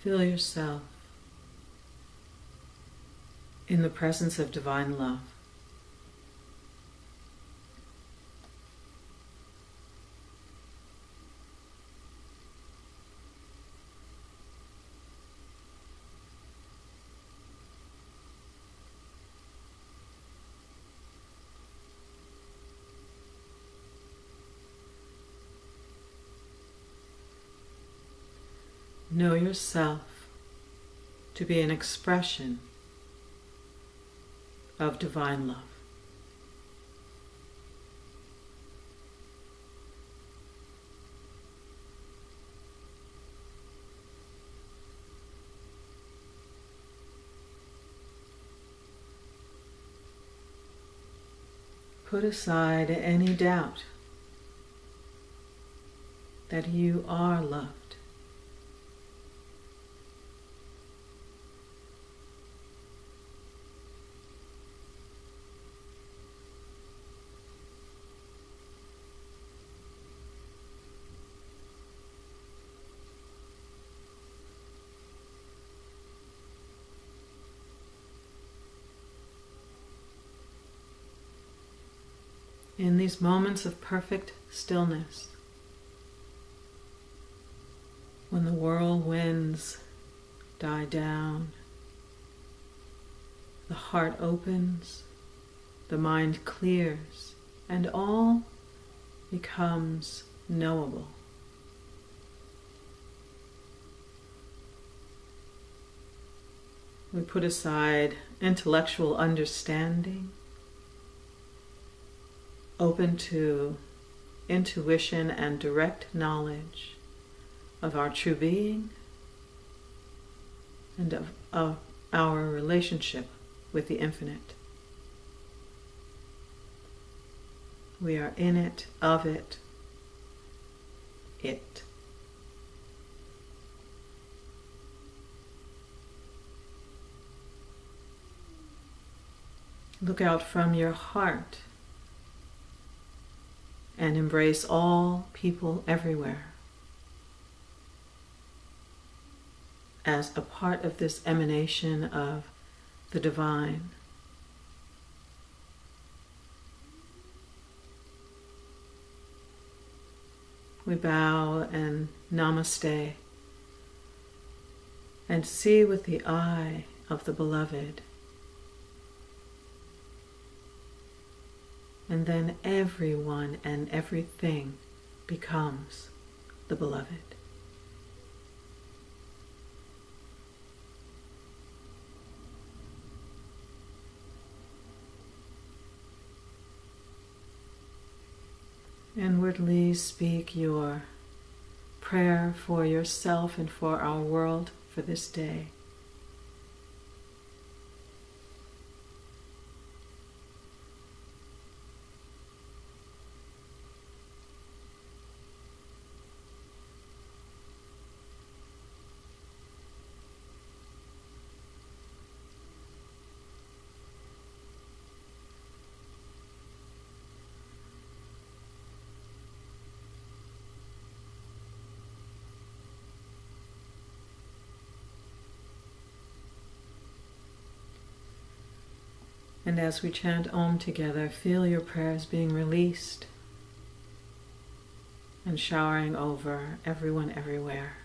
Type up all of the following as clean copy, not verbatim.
Feel yourself in the presence of divine love. Know yourself to be an expression of divine love. Put aside any doubt that you are loved. In these moments of perfect stillness, when the whirlwinds die down, the heart opens, the mind clears, and all becomes knowable. We put aside intellectual understanding, open to intuition and direct knowledge of our true being and of our relationship with the infinite. We are in it, of it, it. Look out from your heart and embrace all people everywhere as a part of this emanation of the divine. We bow and namaste and see with the eye of the beloved. And then everyone and everything becomes the beloved. Inwardly speak your prayer for yourself and for our world for this day. And as we chant Om together, feel your prayers being released and showering over everyone everywhere.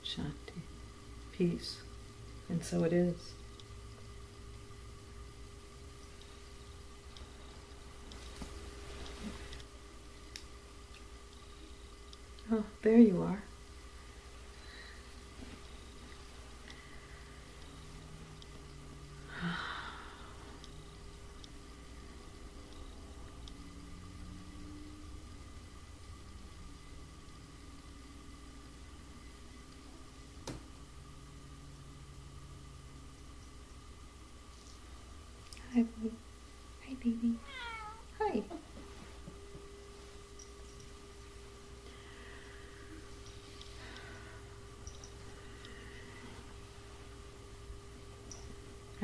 Shanti, peace, and so it is. Oh, there you are. Hi, baby. Hi.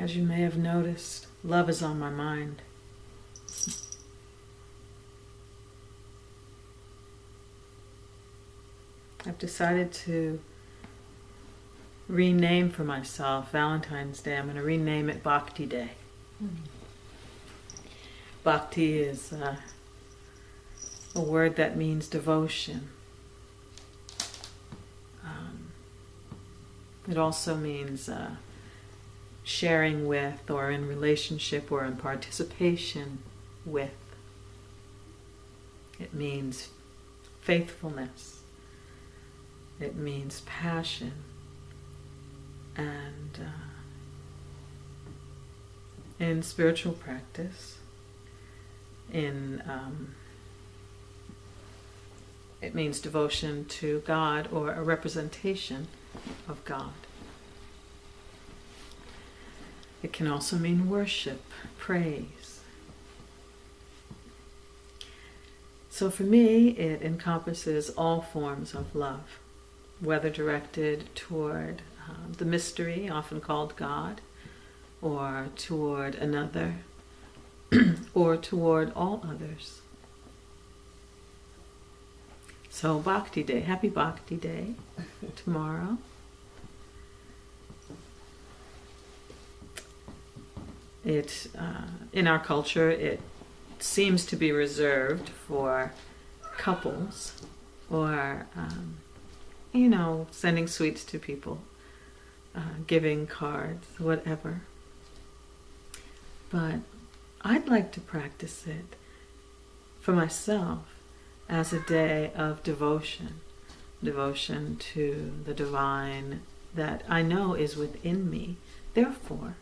As you may have noticed, love is on my mind. I've decided to rename for myself Valentine's Day. I'm going to rename it Bhakti Day. Bhakti is a word that means devotion. It also means sharing with, or in relationship, or in participation with. It means faithfulness. It means passion. And in spiritual practice, it means devotion to God, or a representation of God. It can also mean worship, praise. So for me, it encompasses all forms of love, whether directed toward the mystery, often called God, or toward another, or toward all others. So Bhakti Day, happy Bhakti Day tomorrow. In our culture, it seems to be reserved for couples, or sending sweets to people, giving cards, whatever. But I'd like to practice it for myself as a day of devotion to the divine that I know is within me. Therefore,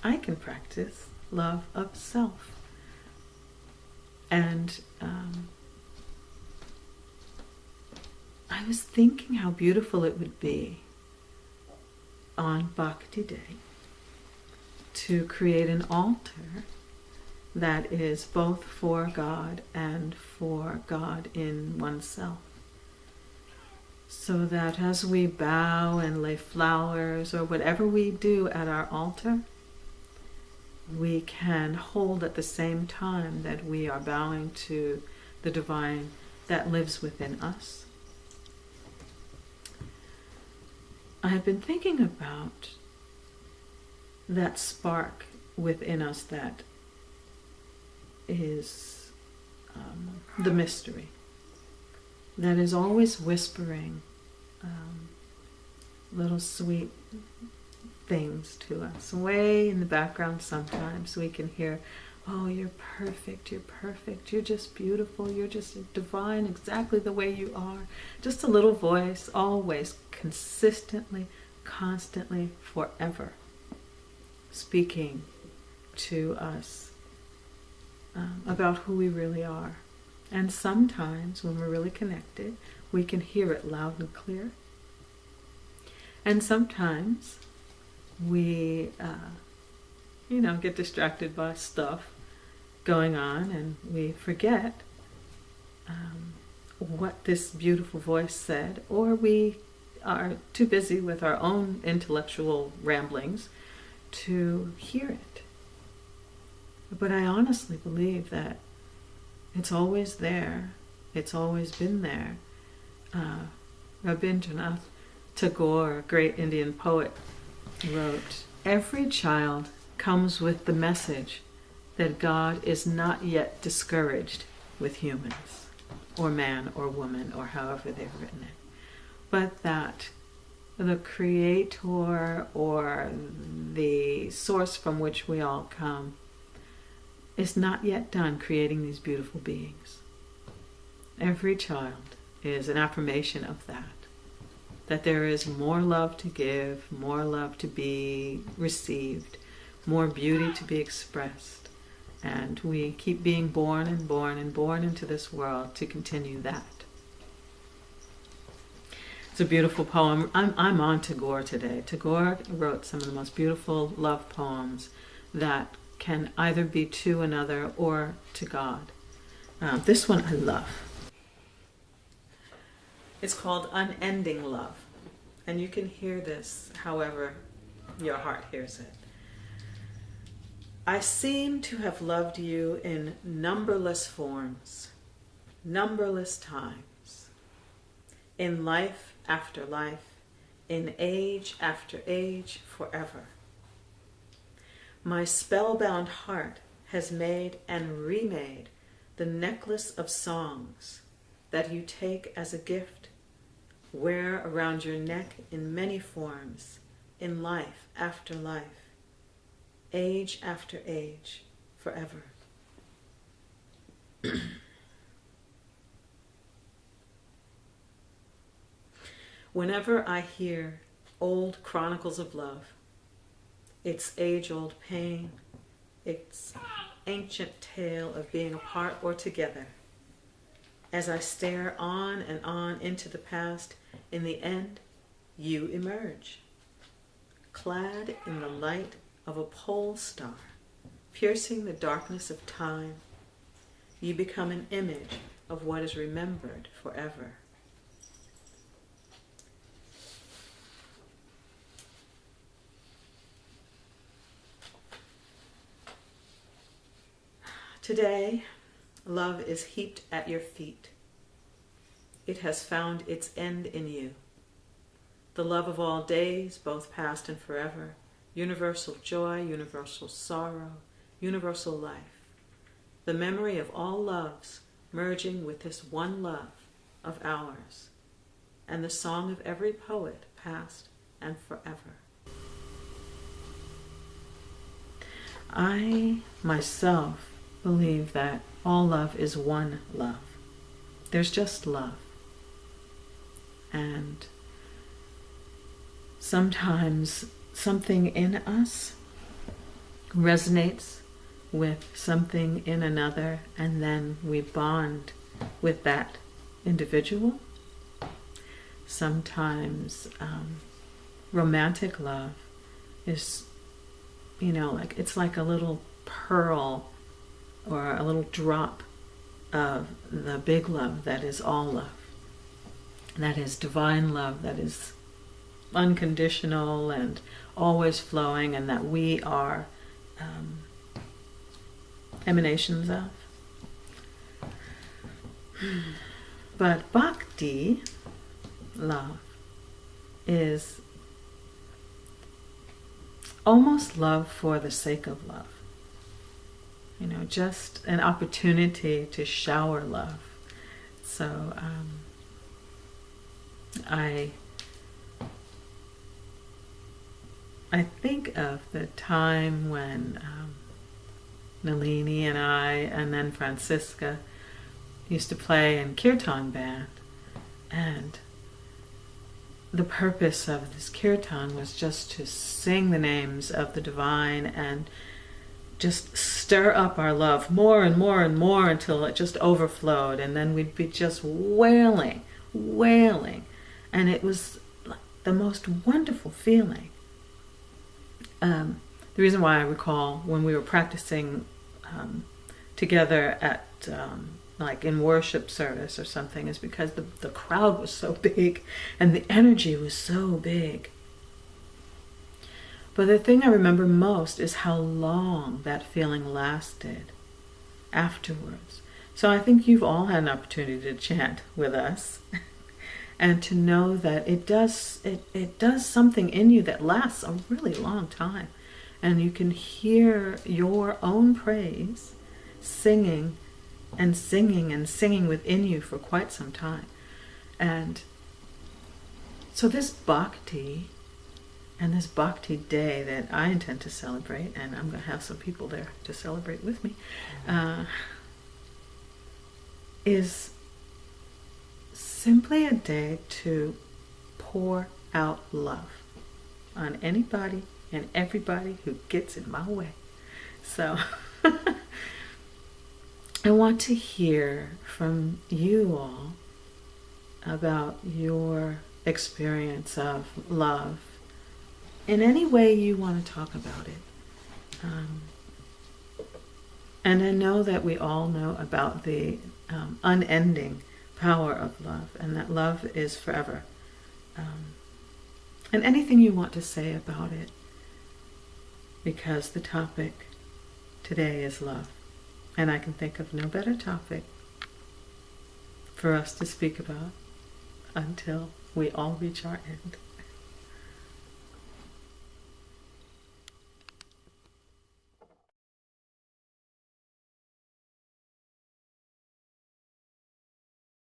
I can practice love of self. And I was thinking how beautiful it would be on Bhakti Day to create an altar that is both for God and for God in oneself. So that as we bow and lay flowers, or whatever we do at our altar, we can hold at the same time that we are bowing to the divine that lives within us. I have been thinking about that spark within us that is the mystery, that is always whispering little sweet things to us. Way in the background sometimes we can hear, oh, you're perfect, you're just beautiful, you're just divine exactly the way you are. Just a little voice, always, consistently, constantly, forever, speaking to us about who we really are. And sometimes when we're really connected, we can hear it loud and clear. And sometimes we get distracted by stuff going on, and we forget what this beautiful voice said, or we are too busy with our own intellectual ramblings to hear it. But I honestly believe that it's always there. It's always been there. Rabindranath Tagore, a great Indian poet, wrote, "Every child comes with the message that God is not yet discouraged with humans, or man or woman, or however they've written it, but that the Creator, or the source from which we all come, is not yet done creating these beautiful beings." Every child is an affirmation of that there is more love to give, more love to be received, more beauty to be expressed. And we keep being born and born and born into this world to continue that. It's a beautiful poem. I'm on Tagore today. Tagore wrote some of the most beautiful love poems that can either be to another or to God. This one I love. It's called Unending Love. And you can hear this however your heart hears it. I seem to have loved you in numberless forms, numberless times, in life after life, in age after age, forever. My spellbound heart has made and remade the necklace of songs that you take as a gift, wear around your neck in many forms, in life after life, age after age, forever. Whenever I hear old chronicles of love, its age-old pain, its ancient tale of being apart or together, as I stare on and on into the past, in the end, you emerge, clad in the light of a pole star, piercing the darkness of time. You become an image of what is remembered forever. Today, love is heaped at your feet. It has found its end in you. The love of all days, both past and forever, universal joy, universal sorrow, universal life. The memory of all loves merging with this one love of ours, and the song of every poet, past and forever. I myself believe that all love is one love. There's just love. And sometimes something in us resonates with something in another, and then we bond with that individual. Sometimes romantic love is, like it's like a little pearl or a little drop of the big love that is all love. That is divine love, that is unconditional and always flowing, and that we are emanations of. But Bhakti love is almost love for the sake of love. Just an opportunity to shower love. So I think of the time when Nalini and I, and then Francisca, used to play in kirtan band, and the purpose of this kirtan was just to sing the names of the divine and just stir up our love more and more and more until it just overflowed, and then we'd be just wailing, and it was the most wonderful feeling. The reason why I recall when we were practicing together at like in worship service or something is because the crowd was so big and the energy was so big. But the thing I remember most is how long that feeling lasted afterwards. So I think you've all had an opportunity to chant with us and to know that it does something in you that lasts a really long time. And you can hear your own praise singing and singing and singing within you for quite some time. And so this bhakti, and this Bhakti Day that I intend to celebrate, and I'm going to have some people there to celebrate with me, is simply a day to pour out love on anybody and everybody who gets in my way. So I want to hear from you all about your experience of love in any way you want to talk about it. And I know that we all know about the unending power of love, and that love is forever. And anything you want to say about it, because the topic today is love. And I can think of no better topic for us to speak about until we all reach our end.